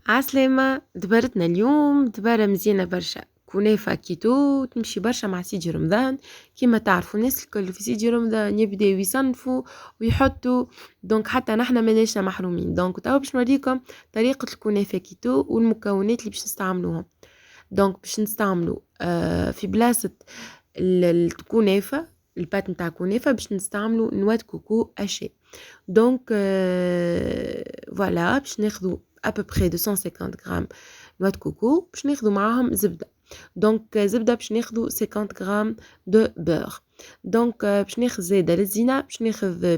عسلامة، دبرتنا اليوم دبارة مزيانة برشا. كنافة كيتو تمشي برشا مع سيدي رمضان. كيما تعرفوا الناس الكل في سيدي رمضان يبداو يصنفوا ويحطوا. دونك حتى نحنا ماناش محرومين. دونك توا باش نوريكم طريقة الكنافة كيتو والمكونات اللي باش نستعملوهم. دونك باش نستعملوا في بلاصة الكنافة، البات نتاع الكنافة باش نستعملوا نواه كوكو اشي. دونك فوالا باش ناخذوا à peu près 250 غرام نواه كوكو، باش ناخذوا معاهم زبدة. دونك زبدة باش ناخذوا 50 غرام دو بور. دونك باش ناخذ زيادة للزينة، باش ناخذ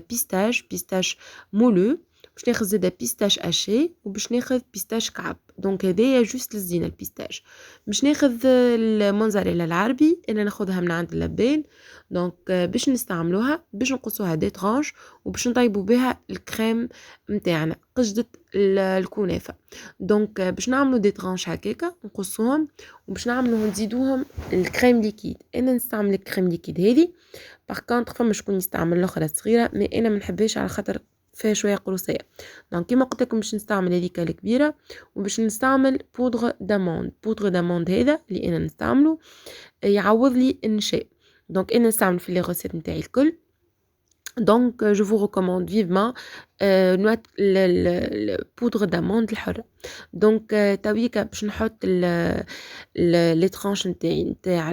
بيستاش مولو، باش ناخذ زيادة بيستاش اشي، وباش ناخذ بيستاش كعب. دونك هذايا جوست للزينة البيستاش. باش ناخذ الموزاريلا العربي انا ناخذها من عند اللبان. دونك باش نستعملوها، باش نقصوها دي ترانش، وباش نطيبوا بها الكريم نتاعنا قشدة الكنافة. دونك باش نعملوا دي ترانش هكاكا نقصوهم، وباش نعملوا نزيدوهم الكريم ليكيد. انا نستعمل الكريم ليكيد هذه. باغ كونطخ فما شكون يستعمل الاخرى صغيره، مي انا ما نحبهاش على خاطر فيها شويه قروصيه. دونك كيما قلت لكم باش نستعمل هذيك الكبيره، وباش نستعمل بودغ داموند هذا اللي انا نستعمله يعوض لي النشا. دونك انا نستعمل في لي غوسيت نتاعي الكل. Donc, je vous recommande vivement le poudre d'amande الحرة. Donc, تويكا باش نحط les tranches نتاع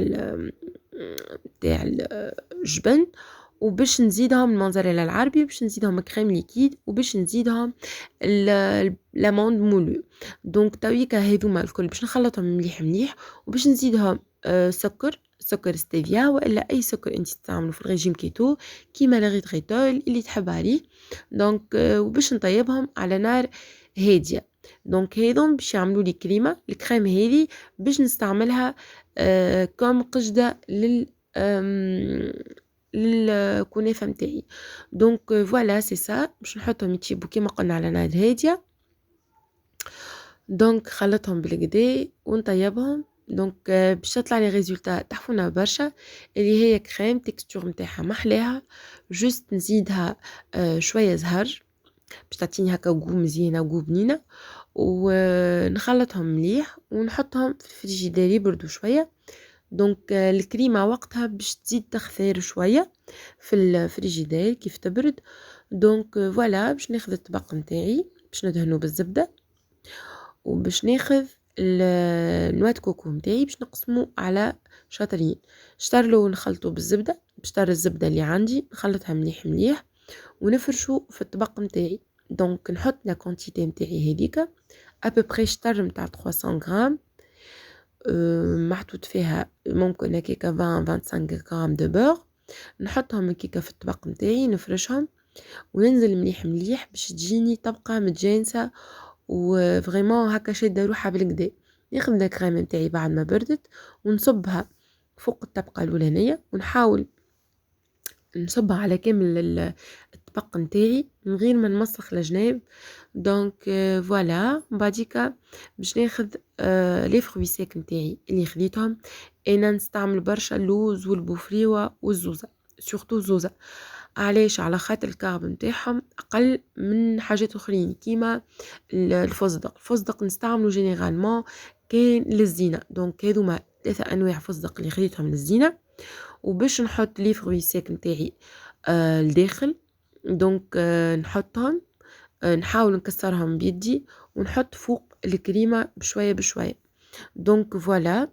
الجبن، وباش نزيدهم الموزاريلا العربي، وباش نزيدهم كريم ليكيد، وباش نزيدهم لاموند مولو. دونك تويكا هذوما الكل باش نخلطهم مليح مليح، وباش نزيدهم سكر ستيفيا ولا اي سكر انت تستعملوا في الريجيم كيتو، كيما الغيتريتول اللي تحب عليه. دونك وباش نطيبهم على نار هاديه. دونك هذم باش يعملوا لي كريمه. الكريم هذه باش نستعملها كوم قشده للكنافه نتاعي. دونك فوالا سي سا. باش نحطهم يطيبوا كيما قلنا على نار هاديه. دونك خلطهم بالكدا ونطيبهم. دونك باش تطلع لي ريزولتا تحفونا برشا، اللي هي كريم تكستور نتاعها محلاها. جوست نزيدها شويه زهر باش تعطيني هكا جو مزيانه وجو بنينه، ونخلطهم مليح ونحطهم في الفريجيدير يبردوا شويه. دونك الكريمه وقتها باش تزيد تخثر شويه في الفريجيدير كيف تبرد. دونك فوالا باش ناخذ الطبق نتاعي باش ندهنه بالزبده، وباش ناخذ النواه كوكو نتاعي باش نقسمه على شطرين. شطر لو نخلطه بالزبده، بشطر الزبده اللي عندي نخلطها مليح مليح ونفرشو في الطبق نتاعي. دونك نحط لا كونتيتي نتاعي هذيك ابوبري شطر نتاع 300 غرام، محطوط فيها ممكن هكاكا 20 25 غرام دو بور. نحطهم هكاكا في الطبق نتاعي نفرشهم وننزل مليح مليح باش تجيني طبقه متجانسه وفريمون هكا شاده روحها بالكدا. ناخذ الكريم نتاعي بعد ما بردت ونصبها فوق الطبقه الاولانيه، ونحاول نصبها على كامل الطبق نتاعي من غير ما نمسخ الجناب. دونك فوالا بعديكا باش ناخذ لي فروي سيك نتاعي اللي خديتهم. انا نستعمل برشا اللوز والبوفريوه والزوزه، سورتو الزوزه. علاش؟ على خاطر الكارب نتاعهم اقل من حاجات اخرين كيما الفستق نستعملو جينيرالمون كاين للزينه. دونك هذوما 3 انواع فستق اللي خديتهم للزينه. وباش نحط لي فروي سيك نتاعي الداخل. دونك نحطهم، نحاول نكسرهم بيدي ونحط فوق الكريمه بشويه بشويه. دونك فوالا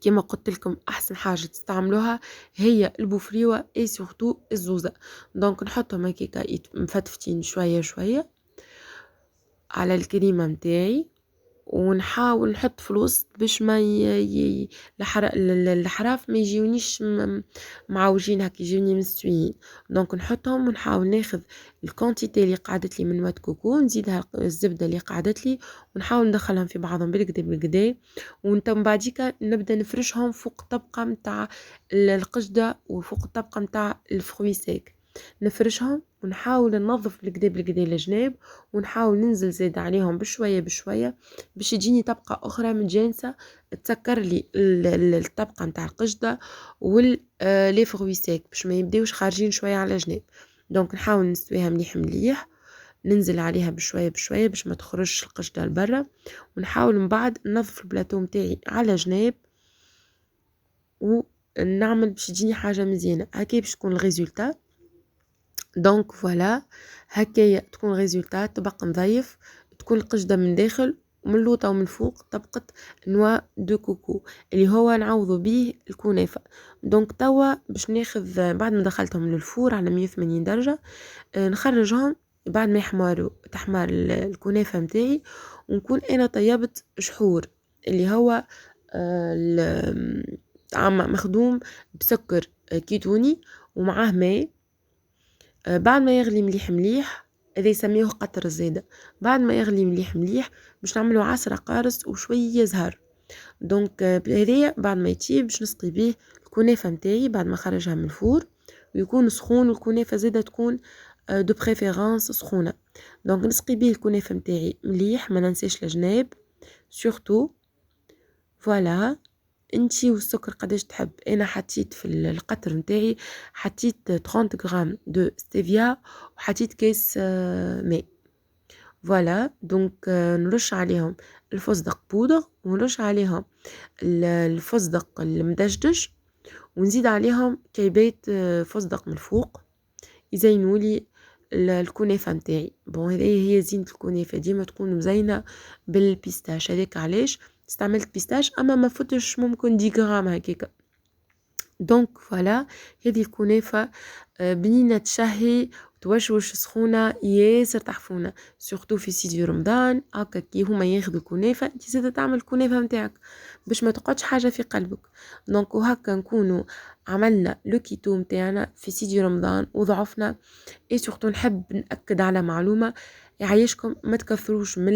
كما قلت لكم احسن حاجه تستعملوها هي البوفريوه اي سورتو الزوزه. دونك نحطهم هكاكا مفتفتين شويه شويه على الكريمه نتاعي، ونحاول نحط في الوسط باش ما الحراف ما يجيونيش معوجين هكا، يجيوني مستويين. دونك نحطهم ونحاول ناخذ الكونتيتي اللي قعدت لي من نواه كوكو، نزيدها الزبده اللي قعدت لي، ونحاول ندخلهم في بعضهم بالكدا بالكدا. ومن بعديكا نبدا نفرشهم فوق طبقه نتاع القشده وفوق الطبقه نتاع الفروي سيك. نفرشهم ونحاول ننظف بالكدا بالكدا الجناب، ونحاول ننزل زيد عليهم بشويه بشويه باش يجيني طبقه اخرى متجانسه تسكر لي الطبقه نتاع القشده لي فروي سيك باش ما يبداوش خارجين شويه على جناب. دونك نحاول نستويها مليح مليح ننزل عليها بشوية بشوية باش ما تخرجش القشدة لبرا، ونحاول من بعد ننظف البلاطو متاعي على جناب ونعمل باش تجيني حاجة مزيانة هكا باش تكون الريزولتا. دونك فوالا هكايا تكون ريزولتا طبق نظيف، تكون القشدة من داخل ومن اللوطة ومن الفوق طبقة نوا دو كوكو اللي هو نعوضو بيه الكنافة. دونك توا باش ناخذ بعد ما دخلتهم للفور على 180 درجة نخرجهم بعد ما يحمروا تحمر الكنافة متاعي، ونكون انا طيبت شحور اللي هو مخدوم بسكر كيتوني ومعاه ماء. بعد ما يغلي مليح مليح هذا يسميوه قطر الزيادة، بعد ما يغلي مليح مليح باش نعملو عصرة قارص وشوية زهر. دونك هذايا بعد ما يطيب باش نسقي بيه الكنافة متاعي بعد ما خرجها من الفور ويكون سخون، والكنافة زادة تكون دو بريفيرانس سخونة. دونك نسقي بيه الكنافة متاعي مليح ما ننساش الجناب سورتو. فوالا انتي والسكر قداش تحب، انا حطيت في القطر متاعي حطيت 30 غرام دو ستيفيا وحطيت كيس ماء. فوالا دونك نرش عليهم الفستق بودر ونرش عليهم الفستق المدجدج ونزيد عليهم كيبات فستق من الفوق يزينولي الكنافة متاعي. بون هذه هي زينة الكنافة ديما تكون مزينة بالبيستاش، هذاك علاش استعملت بيستاش اما ما فتش ممكن 10 غرام هكاكا. دونك فوالا هذه الكنافة بنينة تشهي توشوش سخونة ياسر تحفونة سورتو في سيدي رمضان هكا كي هما ياخذوا الكنافة انت زادا تعمل الكنافة متاعك باش ما تقعدش حاجة في قلبك. دونك وهكا نكونوا عملنا لو كيتو متاعنا في سيدي رمضان وضعفنا. اي سورتو نحب نأكد على معلومة يعيشكم ما تكثروش من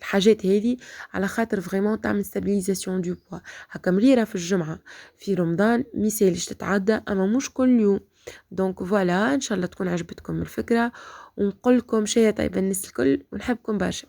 الحاجات هذه على خاطر فريمون تعمل ستابيليزاسيون دو بوا. هكا مريرة في الجمعة في رمضان ميسالش تتعدى اما مش كل يوم. دونك فوالا ان شاء الله تكون عجبتكم الفكرة ونقول لكم شيء طيب الناس الكل ونحبكم برشا.